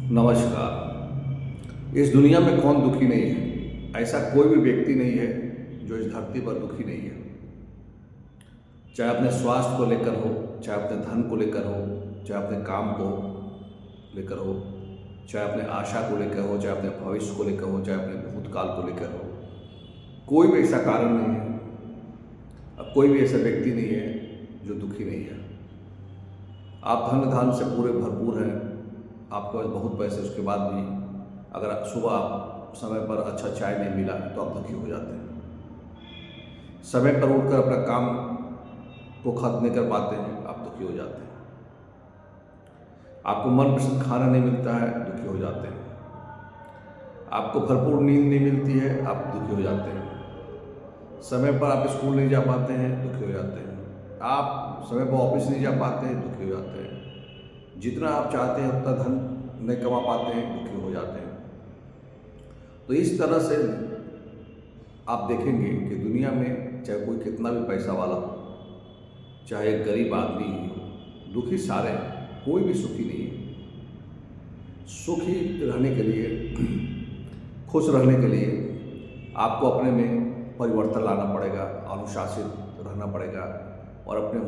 नमस्कार। इस दुनिया में कौन दुखी नहीं है? ऐसा कोई भी व्यक्ति नहीं है जो इस धरती पर दुखी नहीं है। चाहे अपने स्वास्थ्य को लेकर हो, चाहे अपने धन को लेकर हो, चाहे अपने काम को लेकर हो, चाहे अपने आशा को लेकर हो, चाहे अपने भविष्य को लेकर हो, चाहे अपने भूतकाल को लेकर हो। कोई भी ऐसा कारण नहीं है, अब कोई भी ऐसा व्यक्ति नहीं है जो दुखी नहीं है। आप धन धान से पूरे भरपूर हैं, आपके पास बहुत पैसे, उसके बाद भी अगर सुबह आप समय पर अच्छा चाय नहीं मिला तो आप दुखी हो जाते हैं। समय पर उठकर अपना काम को खत्म नहीं कर पाते हैं, आप दुखी हो जाते हैं। आपको मनपसंद खाना नहीं मिलता है, दुखी हो जाते हैं। आपको भरपूर नींद नहीं मिलती है, आप दुखी हो जाते हैं। समय पर आप स्कूल नहीं जा पाते हैं, दुखी हो जाते हैं। आप समय पर ऑफिस नहीं जा पाते हैं, दुखी हो जाते हैं। जितना आप चाहते हैं उतना धन नहीं कमा पाते हैं, दुखी हो जाते हैं। तो इस तरह से आप देखेंगे कि दुनिया में चाहे कोई कितना भी पैसा वाला हो, चाहे एक गरीब आदमी ही हो, दुखी सारे हैं, कोई भी सुखी नहीं है। सुखी रहने के लिए, खुश रहने के लिए आपको अपने में परिवर्तन लाना पड़ेगा, अनुशासित रहना पड़ेगा और अपने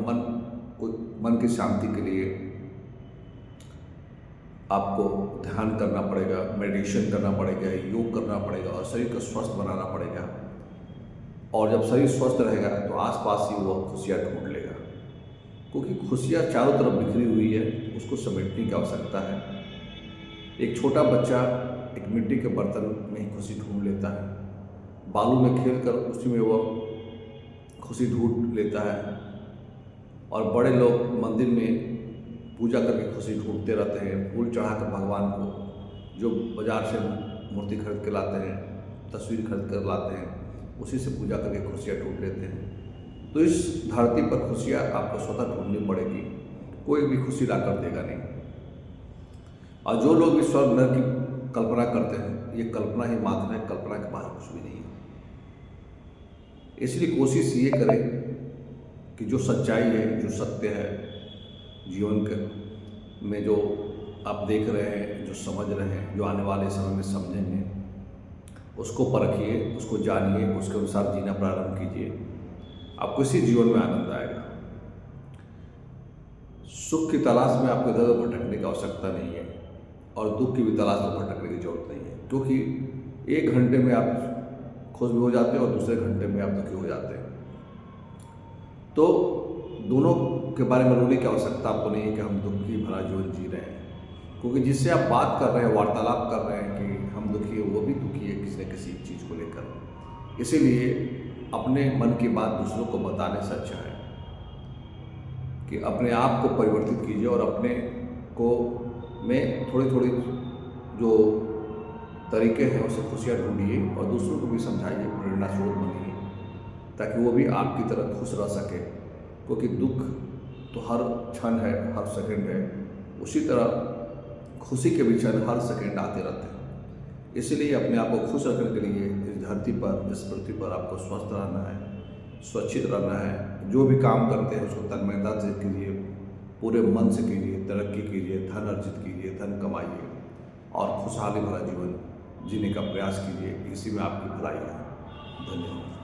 मन की शांति के लिए आपको ध्यान करना पड़ेगा, मेडिटेशन करना पड़ेगा, योग करना पड़ेगा और शरीर को स्वस्थ बनाना पड़ेगा। और जब शरीर स्वस्थ रहेगा तो आसपास ही वो खुशियाँ ढूंढ लेगा, क्योंकि खुशियाँ चारों तरफ बिखरी हुई है, उसको समेटने की आवश्यकता है। एक छोटा बच्चा एक मिट्टी के बर्तन में ही खुशी ढूंढ लेता है, बालू में खेल कर उसी में वो खुशी ढूंढ लेता है। और बड़े लोग मंदिर में पूजा करके खुशी ढूंढते रहते हैं, फूल चढ़ाकर भगवान को, जो बाजार से मूर्ति खरीद के लाते हैं, तस्वीर खरीद कर लाते हैं, उसी से पूजा करके खुशियाँ ढूंढ लेते हैं। तो इस धरती पर खुशियाँ आपको स्वतः ढूंढनी पड़ेगी, कोई भी खुशी ला कर देगा नहीं। और जो लोग भी स्वर्ग नरक की कल्पना करते हैं, ये कल्पना ही मात्र है, कल्पना के बाहर कुछ भी नहीं है। इसलिए कोशिश ये करें कि जो सच्चाई है, जो सत्य है जीवन के में, जो आप देख रहे हैं, जो समझ रहे हैं, जो आने वाले समय में समझेंगे, उसको परखिए, उसको जानिए, उसके अनुसार जीना प्रारंभ कीजिए। आपको इसी जीवन में आनंद आएगा। सुख की तलाश में आपको इधर उधर भटकने की आवश्यकता नहीं है और दुख की भी तलाश में भटकने की जरूरत नहीं है, क्योंकि एक घंटे में आप खुश भी हो जाते हैं और दूसरे घंटे में आप दुखी हो जाते हैं। तो दोनों के बारे में रोने की आवश्यकता आपको नहीं है कि हम दुखी भरा जीवन जी रहे हैं, क्योंकि जिससे आप बात कर रहे हैं, वार्तालाप कर रहे हैं कि हम दुखी है, वो भी दुखी है किसी न किसी चीज़ को लेकर। इसीलिए अपने मन की बात दूसरों को बताने से अच्छा है कि अपने आप को परिवर्तित कीजिए और अपने को में थोड़ी थोड़ी जो तरीके हैं उससे खुशियाँ ढूंढिए और दूसरों को भी समझाइए, प्रेरणा स्रोत बनिए, ताकि वो भी आपकी तरह खुश रह सके। क्योंकि दुख तो हर क्षण है, हर सेकंड है, उसी तरह खुशी के भी क्षण हर सेकंड आते रहते हैं। इसलिए अपने आप को खुश रखने के लिए इस धरती पर, इस पृथ्वी पर आपको स्वस्थ रहना है, स्वच्छित रहना है। जो भी काम करते हैं उसको तन्मयता से कीजिए, पूरे मन से कीजिए, तरक्की कीजिए, धन अर्जित कीजिए, धन कमाइए और खुशहाली भरा जीवन जीने का प्रयास कीजिए। इसी में आपकी भलाई है। धन्यवाद।